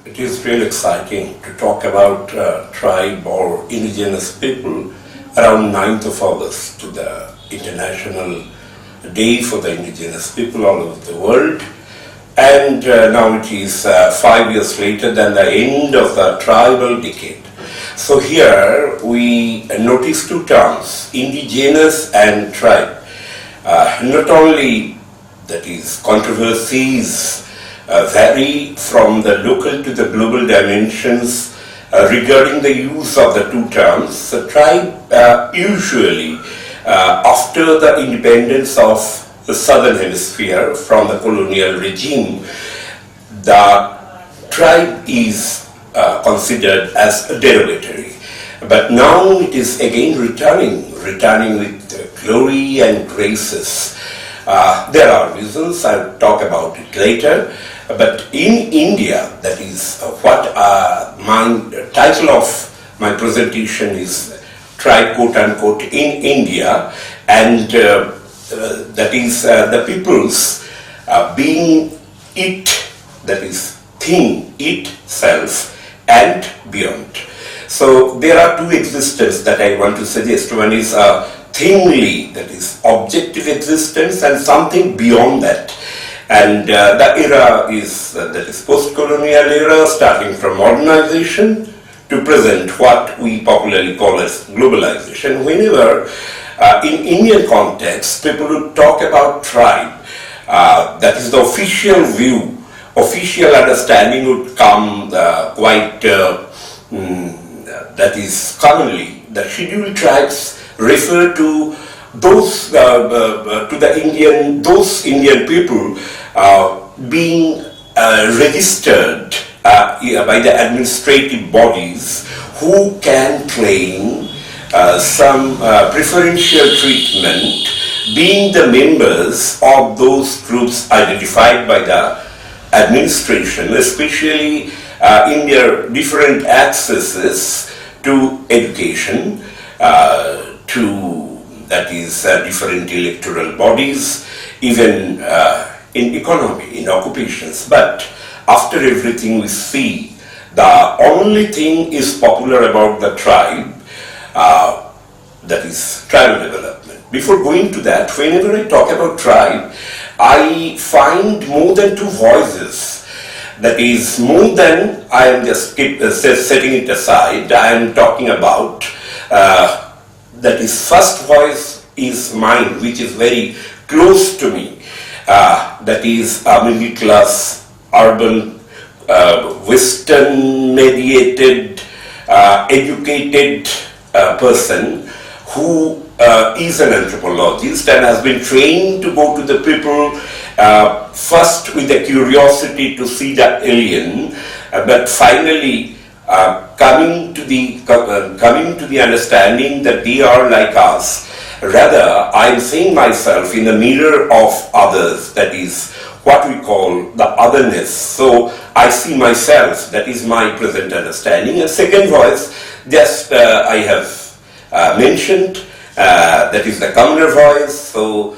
It is really exciting to talk about tribe or indigenous people around 9th of August, to the International Day for the Indigenous People all over the world. And now it is 5 years later than the end of the tribal decade. So here we notice two terms, indigenous and tribe. Not only that is controversies vary from the local to the global dimensions regarding the use of the two terms. The tribe usually after the independence of the southern hemisphere from the colonial regime, the tribe is considered as derogatory. But now it is again returning with glory and graces. There are reasons, I'll talk about it later. But in India, that is what my title of my presentation is, tribe quote unquote in India, and that is the peoples being it, that is thing, itself and beyond. So there are two existences that I want to suggest. One is a thingly, that is objective existence, and something beyond that. And the era is, that is post-colonial era, starting from modernization to present, what we popularly call as globalization. Whenever in Indian context, people would talk about tribe, that is the official view, official understanding would come quite, that is commonly, the scheduled tribes refer to those those Indian people being registered by the administrative bodies who can claim some preferential treatment, being the members of those groups identified by the administration, especially in their different accesses to education, to that is different electoral bodies, even in economy, in occupations. But after everything we see, the only thing is popular about the tribe, that is tribal development. Before going to that, whenever I talk about tribe, I find more than two voices. That is more than, I am just setting it aside, I am talking about, that is first voice is mine, which is very close to me. That is a middle class, urban, Western mediated, educated person who is an anthropologist and has been trained to go to the people first with the curiosity to see the alien, but finally coming to the understanding that they are like us. Rather, I am seeing myself in the mirror of others, that is what we call the otherness. So I see myself, that is my present understanding. And second voice, just I have mentioned, that is the commoner voice. So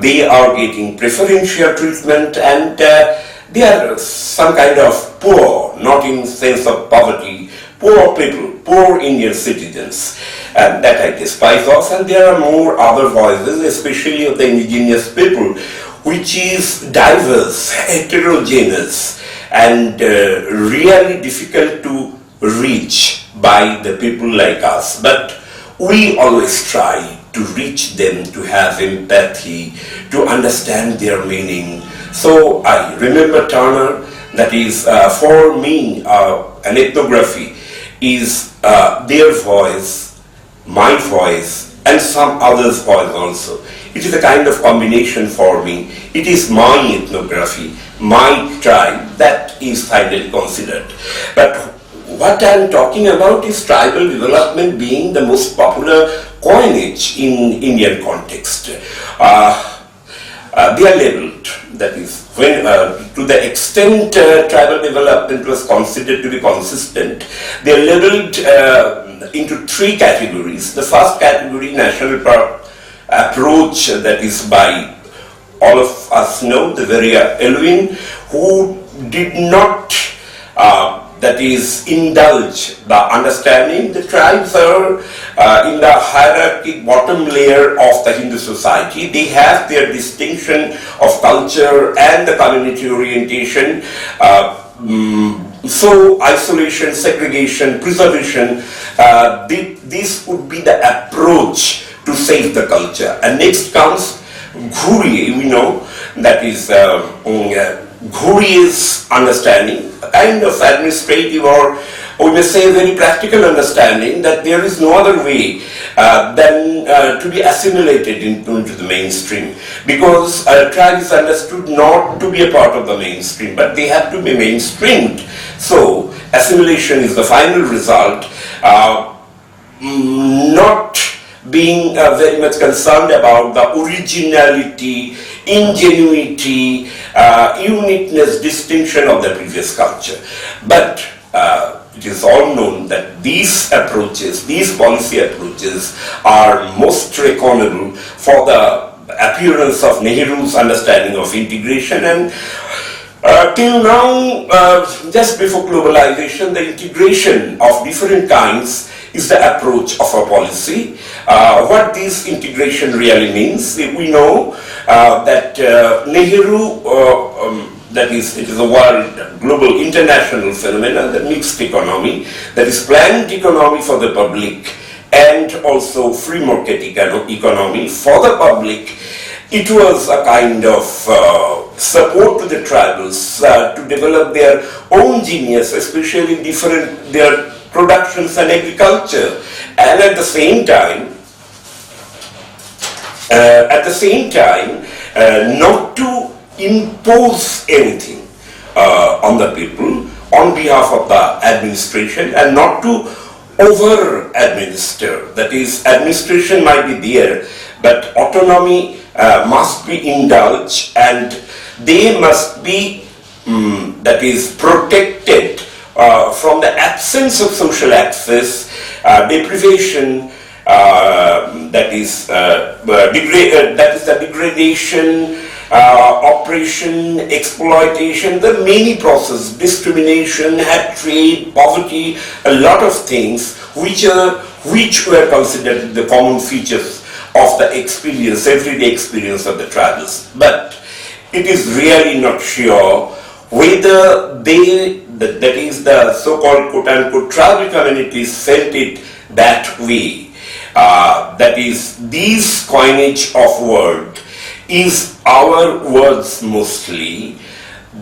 they are getting preferential treatment, and they are some kind of poor, not in sense of poverty, poor people, poor Indian citizens, and that I despise of. And there are more other voices, especially of the indigenous people, which is diverse, heterogeneous, and really difficult to reach by the people like us. But we always try to reach them, to have empathy, to understand their meaning. So I remember Turner, that is for me an ethnography is their voice, my voice, and some others' voice also. It is a kind of combination for me. It is my ethnography, my tribe, that is finally considered. But what I am talking about is tribal development being the most popular coinage in Indian context. They are labeled, that is, when to the extent tribal development was considered to be consistent, they are labeled into three categories. The first category, national park approach, that is by all of us know, the very Elwin, who did not that is indulge the understanding the tribes are in the hierarchic bottom layer of the Hindu society. They have their distinction of culture and the community orientation. So isolation, segregation, preservation, this would be the approach to save the culture. And next comes Ghuriye, we know, that is Ghuriye's understanding, a kind of administrative or we may say very practical understanding that there is no other way than to be assimilated into the mainstream, because a tribe is understood not to be a part of the mainstream, but they have to be mainstreamed. So assimilation is the final result, not being very much concerned about the originality, ingenuity, uniqueness, distinction of the previous culture. But it is all known that these approaches, these policy approaches are most reckonable for the appearance of Nehru's understanding of integration. And till now, just before globalization, the integration of different kinds is the approach of a policy. What this integration really means, we know that Nehru, that is, it is a world, global, international phenomenon, the mixed economy, that is planned economy for the public and also free market economy for the public. It was a kind of support to the tribals to develop their own genius, especially different their productions and agriculture, and at the same time, not to impose anything on the people on behalf of the administration, and not to over administer. That is, administration might be there, but autonomy must be indulged, and they must be that is protected from the absence of social access, deprivation, that is the degradation, oppression, exploitation, the many processes, discrimination, hatred, poverty, a lot of things which were considered the common features of the experience, everyday experience of the tribals. But it is really not sure whether they, that is the so-called quote-unquote tribal communities, felt it that way. That is, this coinage of word is our words mostly.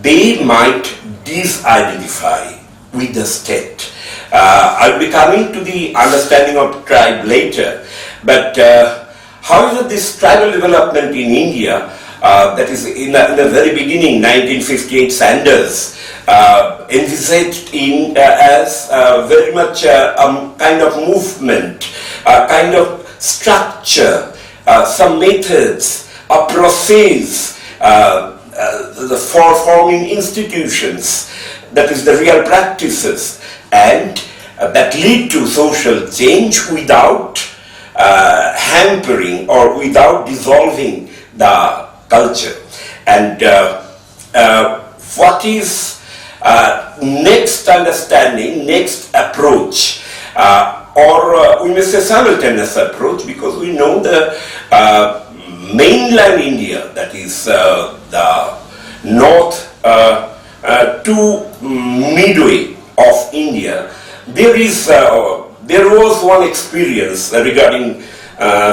They might disidentify with the state. I'll be coming to the understanding of tribe later, but however, this tribal development in India, that is in the very beginning, 1958, Sanders envisaged in as very much a kind of movement, a kind of structure, some methods, a process for forming institutions, that is the real practices, and that lead to social change without hampering or without dissolving the culture. And what is next understanding, next approach, or we may say simultaneous approach, because we know the mainland India, that is the north to midway of India, there was one experience regarding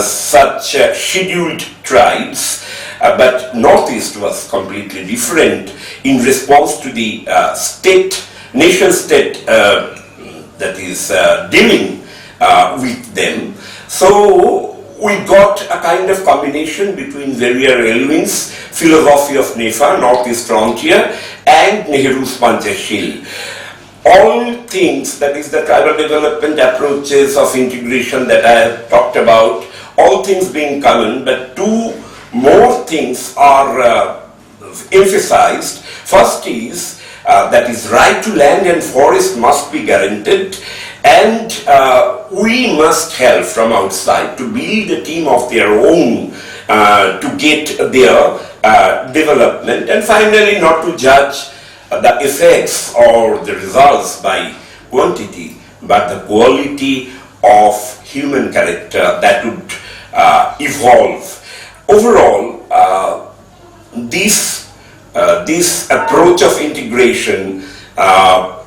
such scheduled tribes, but Northeast was completely different in response to the nation-state that is dealing with them. So we got a kind of combination between various elements, philosophy of NEFA, Northeast Frontier, and Nehru's Panchashil. All things, that is the tribal development approaches of integration that I have talked about, all things being common, but two more things are emphasized. First is that is right to land and forest must be guaranteed, and we must help from outside to build a team of their own to get their development, and finally not to judge the effects or the results by quantity, but the quality of human character that would evolve. Overall, this approach of integration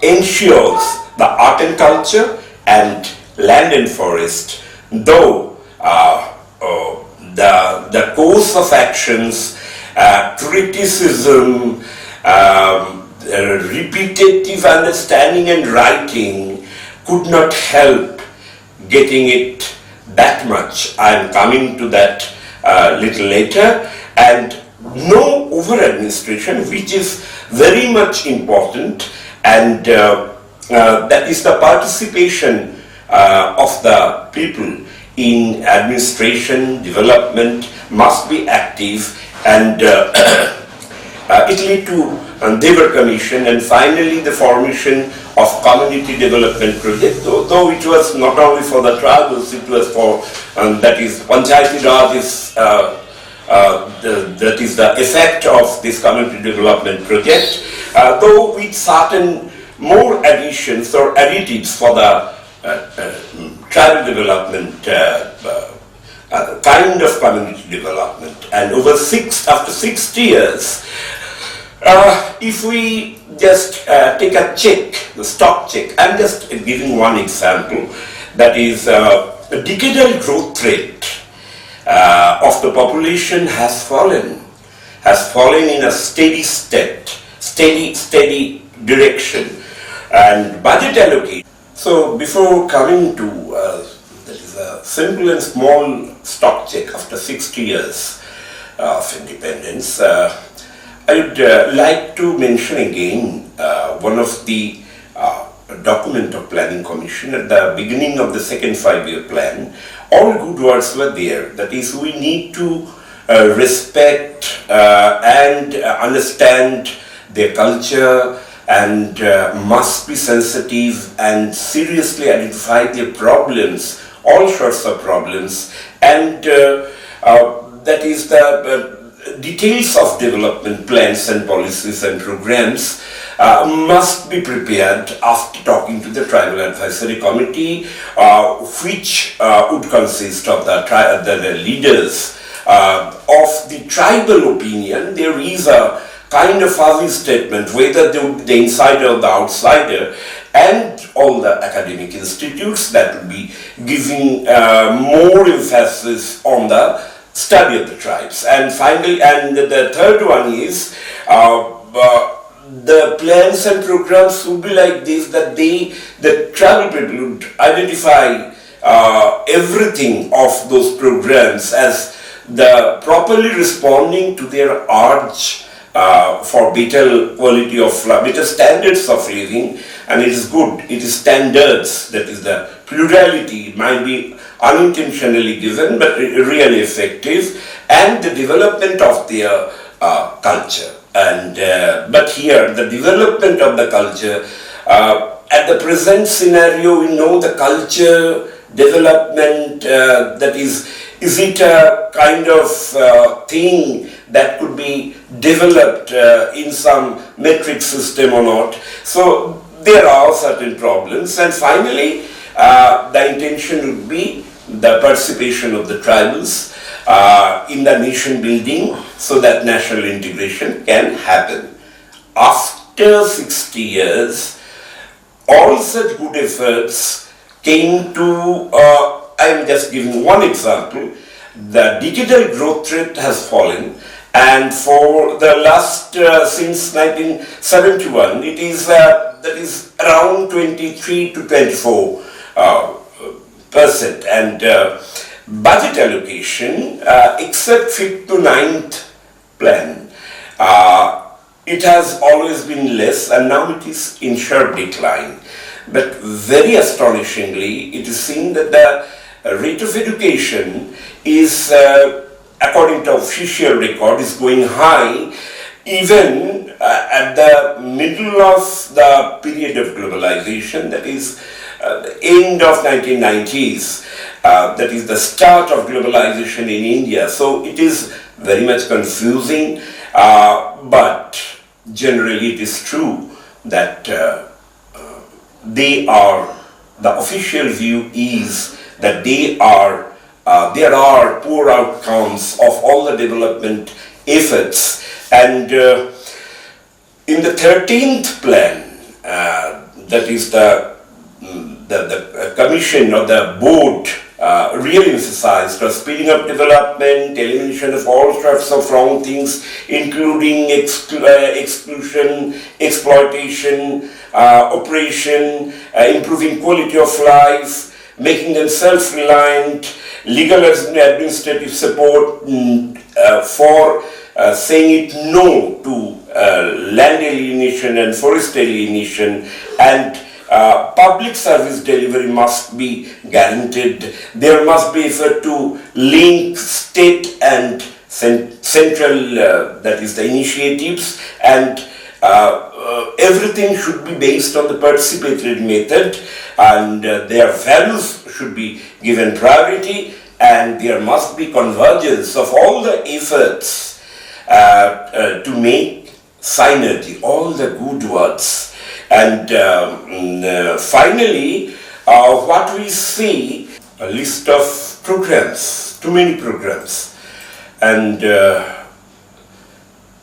ensures the art and culture and land and forest, though the course of actions, criticism, repetitive understanding and writing could not help getting it that much. I am coming to that little later. And no over-administration, which is very much important, and that is the participation of the people in administration, development must be active, and it led to Devar Commission and finally the formation of community development project, though it was not only for the tribals, it was for, that is Panchayati Raj is that is the effect of this community development project, though with certain more additions or additives for the tribal development kind of community development. And after 60 years, if we just take a check, the stock check, I'm just giving one example, that is a decadal growth rate of the population has fallen in a steady state, steady direction, and budget allocation. So before coming to that is a simple and small stock check after 60 years of independence, I would like to mention again one of the document of Planning Commission at the beginning of the second 5-year plan. All good words were there. That is, we need to respect and understand their culture and must be sensitive and seriously identify their problems, all sorts of problems, and that is the details of development plans and policies and programs must be prepared after talking to the Tribal Advisory Committee, which would consist of the leaders of the tribal opinion. There is a kind of fuzzy statement whether they would be the insider or the outsider, and all the academic institutes that would be giving more emphasis on the study of the tribes. And finally, and the third one is the plans and programs would be like this, that the tribal people would identify everything of those programs as the properly responding to their urge for better quality of life, better standards of living, and it is good, it is standards, that is the plurality, might be unintentionally given but really effective, and the development of their culture. And but here the development of the culture, at the present scenario, we know the culture development, that is it a kind of thing that could be developed in some metric system or not? So there are certain problems, and finally the intention would be the participation of the tribals in the nation building so that national integration can happen. After 60 years, all such good efforts came to, I am just giving one example, the decadal growth rate has fallen, and for the last, since 1971, it is, that is around 23 to 24%, and budget allocation, except 5th to 9th plan, it has always been less, and now it is in sharp decline. But very astonishingly, it is seen that the rate of education is, according to official record, is going high, even at the middle of the period of globalization, that is the end of 1990s, that is the start of globalization in India. So it is very much confusing, but generally it is true that they are, the official view is that there are poor outcomes of all the development efforts. And in the 13th plan, that is the commission or the board really emphasized on speeding up development, elimination of all sorts of wrong things, including exclusion, exploitation, oppression, improving quality of life, making them self-reliant, legal and administrative support for saying it no to land alienation and forest alienation, and public service delivery must be guaranteed. There must be effort to link state and central, that is the initiatives, and everything should be based on the participatory method, and their values should be given priority, and there must be convergence of all the efforts to make synergy, all the good words. And finally, what we see, a list of programs, too many programs, and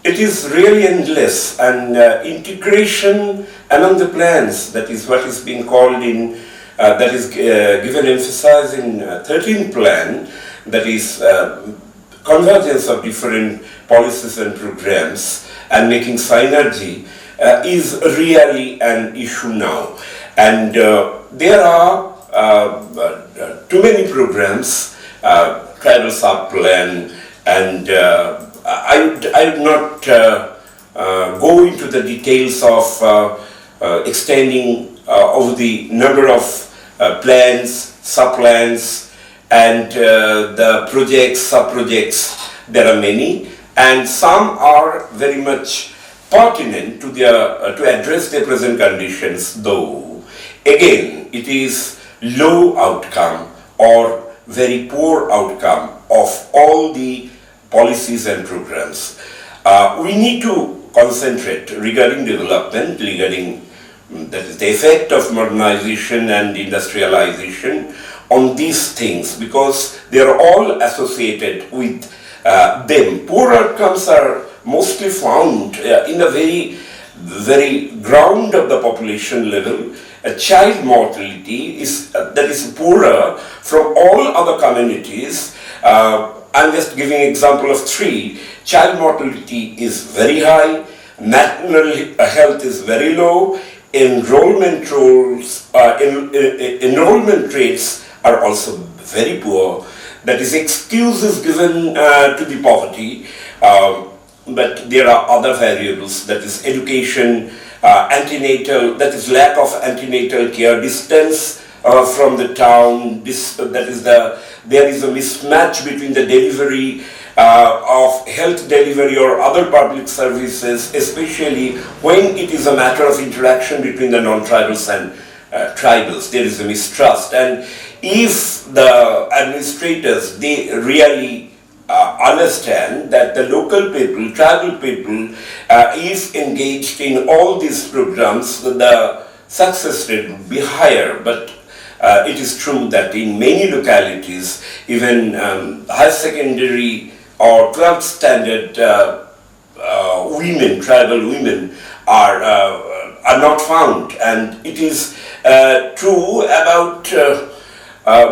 it is really endless, and integration among the plans, that is what is being called in, that is given emphasis in 13th plan, that is convergence of different policies and programs and making synergy is really an issue now. And there are too many programs, tribal sub-plan, and I would not go into the details of extending over the number of plans, sub-plans, and the projects, sub-projects. There are many, and some are very much pertinent to address the present conditions, though again it is low outcome or very poor outcome of all the policies and programs. We need to concentrate regarding development, regarding that is the effect of modernization and industrialization on these things, because they are all associated with them. Poor outcomes are mostly found in a very ground of the population level. Child mortality is that is poorer from all other communities. I'm just giving an example of three. Child mortality is very high, maternal health is very low, enrollment rates are also very poor. That is, excuses given to the poverty, but there are other variables, that is education, antenatal, that is lack of antenatal care, distance from the town, there is a mismatch between the delivery of health delivery or other public services, especially when it is a matter of interaction between the non-tribals and tribals. There is a mistrust, and if the administrators, they really understand that the local people, tribal people, if engaged in all these programs, the success rate would be higher. But it is true that in many localities, even higher secondary or 12th standard women, tribal women, are not found, and it is true about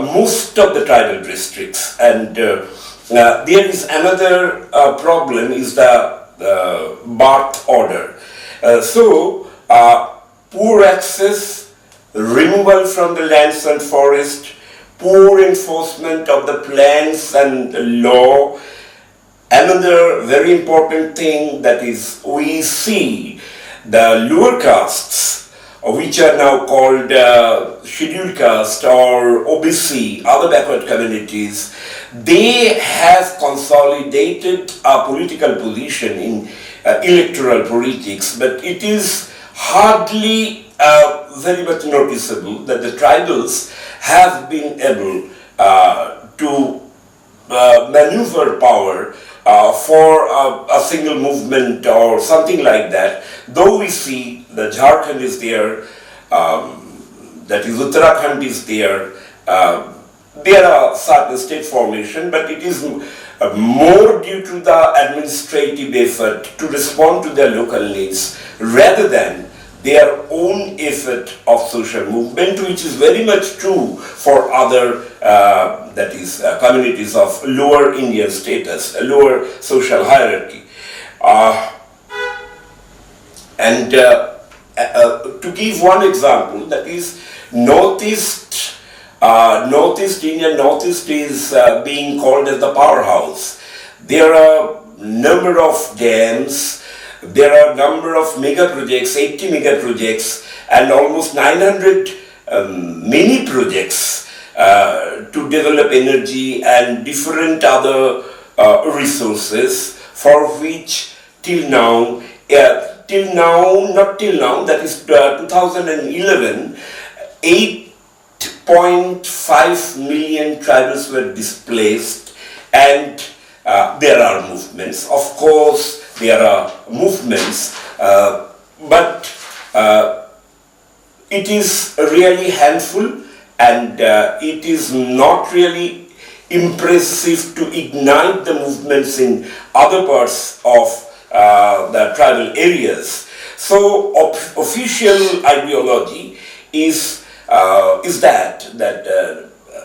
most of the tribal districts. And there is another problem, is the birth order. So poor access, removal from the lands and forest, poor enforcement of the plans and law. Another very important thing, that is, we see the lower castes, which are now called scheduled caste or OBC, other backward communities, they have consolidated a political position in electoral politics, but it is hardly very much noticeable that the tribals have been able to maneuver power for a single movement or something like that. Though we see the Jharkhand is there, that is Uttarakhand is there, there are certain state formation, but it is more due to the administrative effort to respond to their local needs rather than their own effort of social movement, which is very much true for other communities of lower Indian status, a lower social hierarchy. To give one example, that is Northeast India. Northeast is being called as the powerhouse. There are number of dams, there are number of mega projects, 80 mega projects, and almost 900 mini projects to develop energy and different other resources, for which till now, that is 2011, 8.5 million tribals were displaced, and there are movements. Of course, there are movements, but it is really handful, and it is not really impressive to ignite the movements in other parts of the tribal areas. So official ideology is that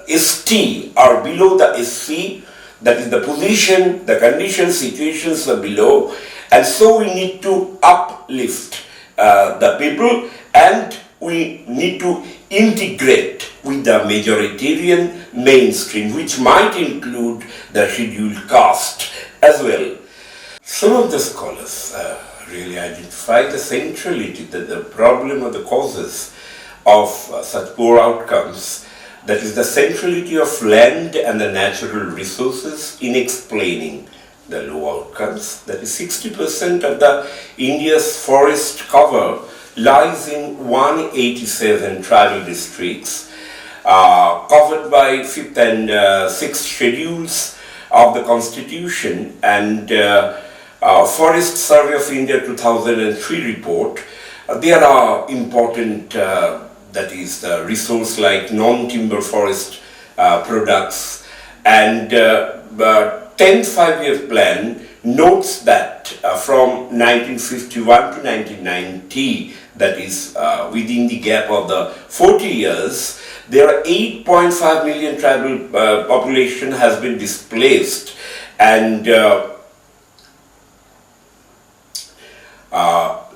ST are below the SC, that is the position, the conditions, situations are below, and so we need to uplift the people, and we need to integrate with the majoritarian mainstream, which might include the scheduled caste as well. Some of the scholars really identify the centrality, the problem or the causes of such poor outcomes, that is the centrality of land and the natural resources in explaining the low outcomes. That is 60% of the India's forest cover lies in 187 tribal districts, covered by 5th and 6th schedules of the Constitution, and Forest Survey of India 2003 report. There are important that is the resource like non-timber forest products, and the 10th five-year plan notes that from 1951 to 1990, that is within the gap of the 40 years, there are 8.5 million tribal population has been displaced, and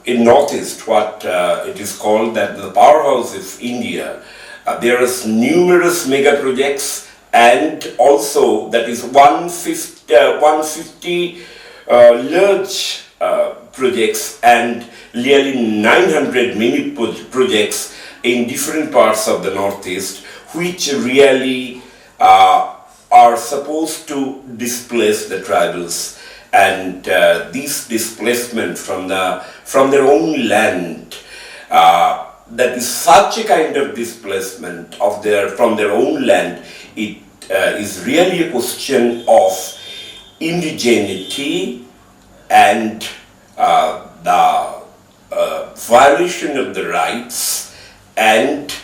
in Northeast, what it is called that the powerhouse of India, there is numerous mega projects, and also that is 150 large projects and nearly 900 mini projects in different parts of the Northeast, which really are supposed to displace the tribals. And this displacement from their own land, that is such a kind of displacement from their own land, it is really a question of indigeneity and the violation of the rights, and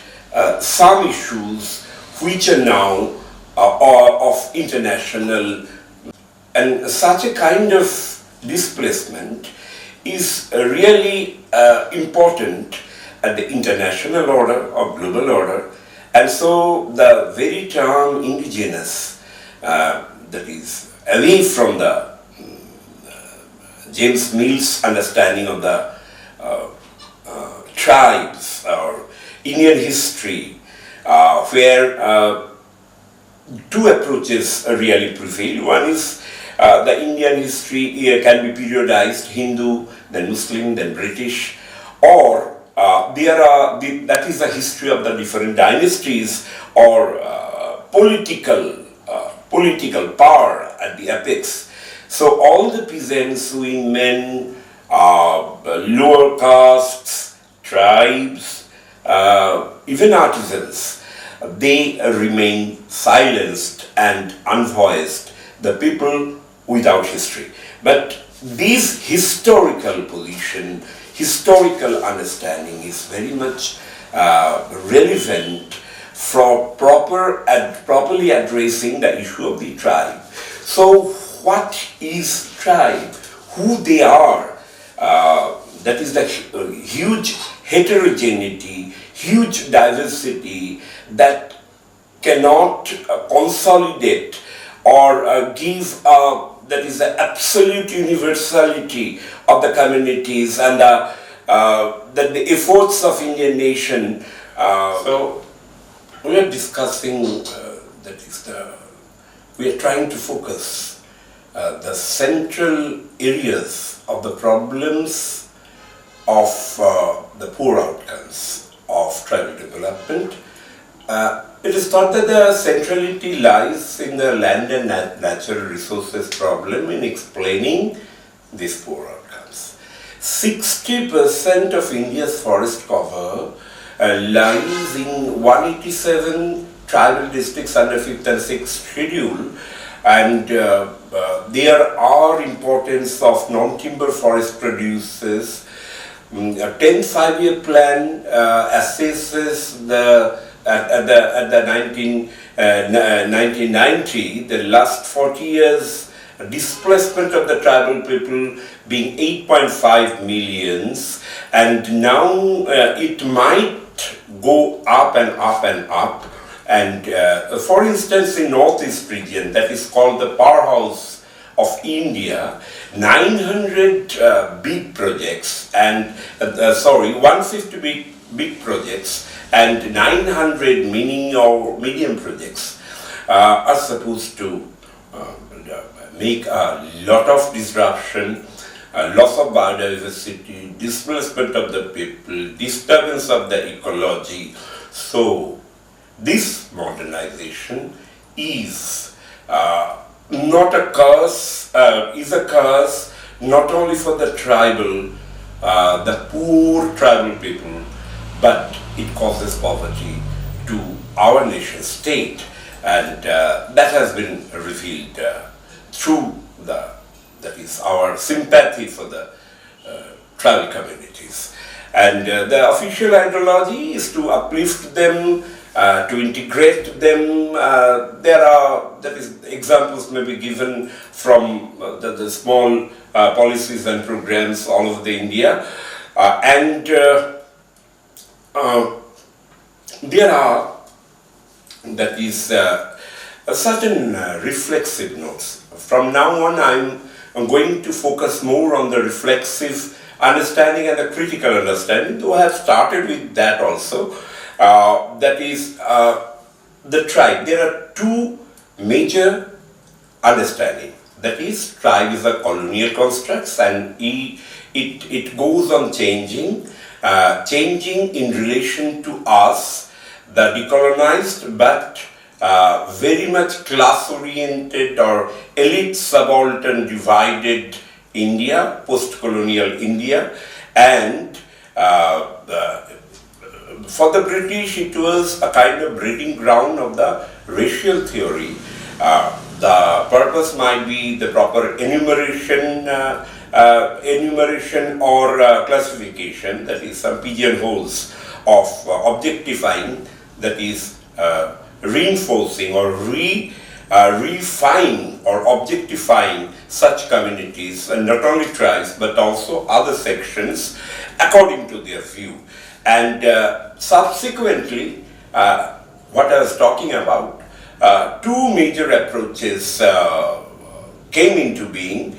some issues which are now of international. And such a kind of displacement is really important at the international order or global order. And so the very term indigenous, that is away from the James Mill's understanding of the tribes or Indian history, where two approaches really prevail. One is the Indian history can be periodized, Hindu, then Muslim, then British, or that is the history of the different dynasties or political power at the apex. So all the peasants, women, lower castes, tribes, even artisans, they remain silenced and unvoiced. The people without history. But this historical position, historical understanding is very much relevant for properly addressing the issue of the tribe. So what is tribe? Who they are? That is the huge heterogeneity, huge diversity that cannot consolidate or give that is the absolute universality of the communities and that the efforts of Indian nation. So we are discussing we are trying to focus the central areas of the problems of the poor outcomes of tribal development. It is thought that the centrality lies in the land and natural resources problem in explaining these poor outcomes. 60% of India's forest cover lies in 187 tribal districts under 5th and 6th schedule, and there are importance of non-timber forest producers. A 10th five-year plan assesses at the 1990, the last 40 years displacement of the tribal people being 8.5 millions, and now it might go up and up and up. And for instance, in Northeast region, that is called the powerhouse of India, 900 big projects and 150 big projects and 900 mini or medium projects are supposed to make a lot of disruption, loss of biodiversity, displacement of the people, disturbance of the ecology. So this modernization is not a curse, is a curse not only for the tribal, the poor tribal people, but it causes poverty to our nation state, and that has been revealed through that is our sympathy for the tribal communities. And the official ideology is to uplift them, to integrate them. There are examples may be given from the small policies and programs all over the India, and there are a certain reflexive notes. From now on, I'm going to focus more on the reflexive understanding and the critical understanding, though I have started with that also. That is the tribe. There are two major understanding. That is, tribe is a colonial construct, and it goes on changing in relation to us, the decolonized but very much class-oriented or elite, subaltern, divided India, post-colonial India, and for the British it was a kind of breeding ground of the racial theory. The purpose might be the proper enumeration or classification, that is some pigeonholes of objectifying, that is reinforcing or refining or objectifying such communities, and not only tribes but also other sections according to their view. And subsequently, what I was talking about, two major approaches came into being.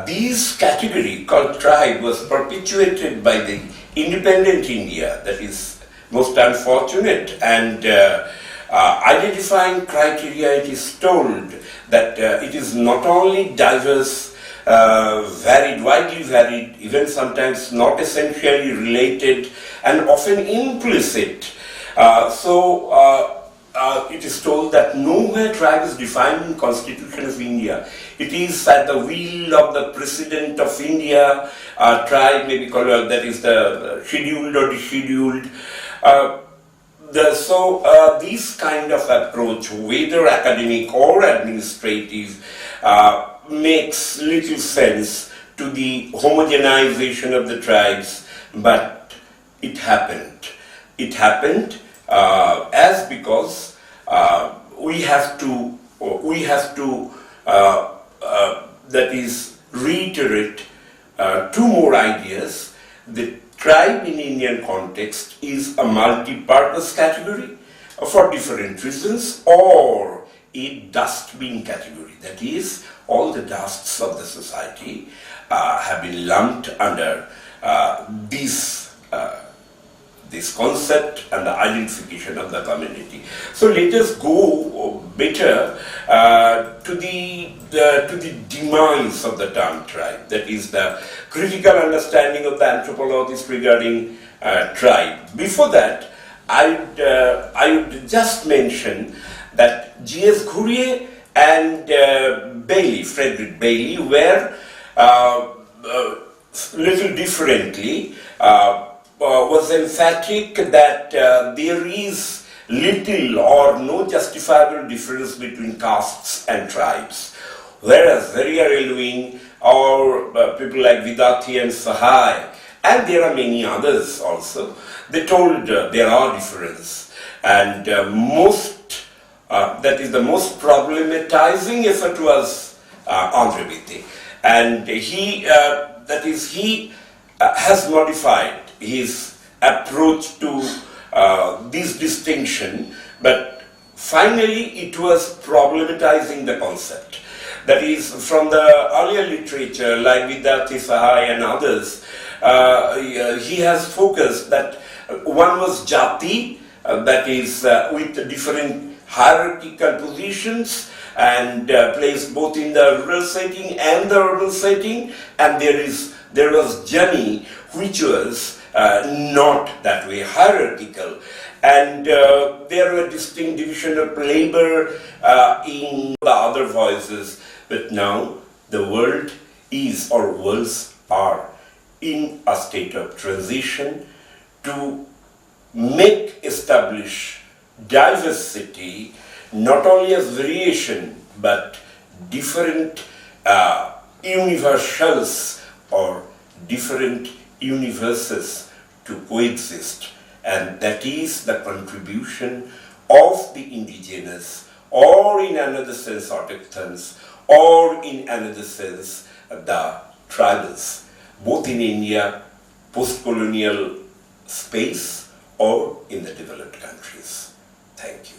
This category called tribe was perpetuated by the independent India, that is most unfortunate, and identifying criteria, it is told that it is not only diverse, widely varied, even sometimes not essentially related, and often implicit. It is told that nowhere tribe is defined in Constitution of India. It is at the will of the President of India. Tribe may be called, that is the scheduled or descheduled. this kind of approach, whether academic or administrative, makes little sense to the homogenization of the tribes, but it happened. It happened as because we have to that is reiterate two more ideas. The tribe in Indian context is a multi-purpose category for different reasons, or a dustbin category. That is, all the dusts of the society have been lumped under this concept and the identification of the community. So let us go better to the demise of the term tribe. That is the critical understanding of the anthropologist regarding tribe. Before that, I would just mention that G.S. Ghurye and Bailey, Frederick Bailey, were little differently, was emphatic that there is little or no justifiable difference between castes and tribes. Whereas Harrier Elwing or people like Vidathi and Sahai, and there are many others also, they told there are differences. And that is the most problematizing effort was Andre Bhite. And he has modified his approach to this distinction, but finally it was problematizing the concept. That is, from the earlier literature like Vidathi, Sahai and others, he has focused that one was Jati, that is with different hierarchical positions and placed both in the rural setting and the urban setting, and there was Jani, which was not that way hierarchical, and there were distinct division of labor in the other voices. But now the world is, or worlds are, in a state of transition to establish diversity not only as variation but different universals or different universes to coexist, and that is the contribution of the indigenous, or in another sense autochthones, or in another sense the tribals, both in India, post-colonial space, or in the developed countries. Thank you.